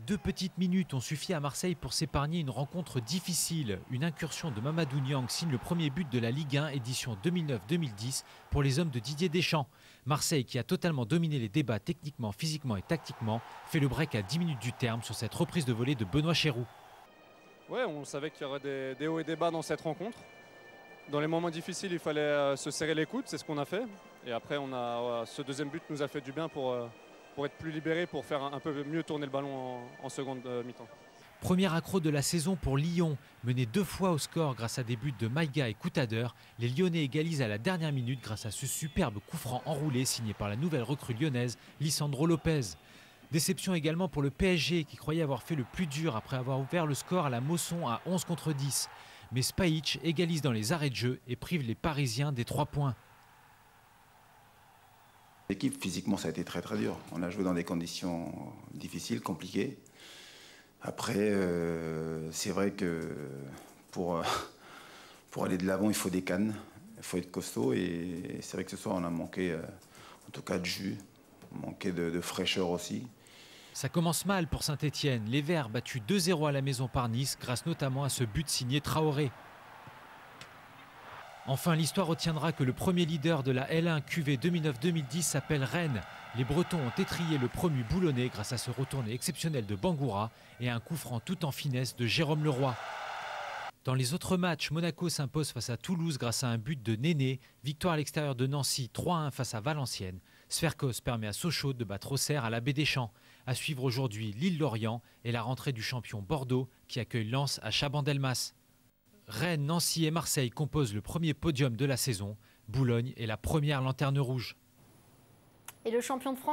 2 petites minutes ont suffi à Marseille pour s'épargner une rencontre difficile. Une incursion de Mamadou Niang signe le premier but de la Ligue 1 édition 2009-2010 pour les hommes de Didier Deschamps. Marseille, qui a totalement dominé les débats techniquement, physiquement et tactiquement, fait le break à 10 minutes du terme sur cette reprise de volée de Benoît Chéroux. Ouais, on savait qu'il y aurait des hauts et des bas dans cette rencontre. Dans les moments difficiles, il fallait se serrer les coudes, c'est ce qu'on a fait. Et après, ce deuxième but nous a fait du bien pour être plus libéré, pour faire un peu mieux tourner le ballon en seconde mi-temps. Premier accro de la saison pour Lyon. Mené 2 fois au score grâce à des buts de Maïga et Coutader, les Lyonnais égalisent à la dernière minute grâce à ce superbe coup franc enroulé signé par la nouvelle recrue lyonnaise, Lisandro Lopez. Déception également pour le PSG qui croyait avoir fait le plus dur après avoir ouvert le score à la Mosson à 11-10. Mais Spajic égalise dans les arrêts de jeu et prive les Parisiens des 3 points. L'équipe, physiquement, ça a été très très dur. On a joué dans des conditions difficiles, compliquées. Après, c'est vrai que pour aller de l'avant, il faut des cannes, il faut être costaud. Et c'est vrai que ce soir, on a manqué, en tout cas, de jus, manqué de fraîcheur aussi. Ça commence mal pour Saint-Etienne. Les Verts battus 2-0 à la maison par Nice, grâce notamment à ce but signé Traoré. Enfin, l'histoire retiendra que le premier leader de la L1 QV 2009-2010 s'appelle Rennes. Les Bretons ont étrillé le promu Boulonnais grâce à ce retourné exceptionnel de Bangoura et à un coup franc tout en finesse de Jérôme Leroy. Dans les autres matchs, Monaco s'impose face à Toulouse grâce à un but de Néné. Victoire à l'extérieur de Nancy 3-1 face à Valenciennes. Sferkos permet à Sochaux de battre Auxerre à la Baie-des-Champs. À suivre aujourd'hui Lille-Lorient et la rentrée du champion Bordeaux qui accueille Lens à Chabandelmas. Rennes, Nancy et Marseille composent le premier podium de la saison. Boulogne est la première lanterne rouge. Et le champion de France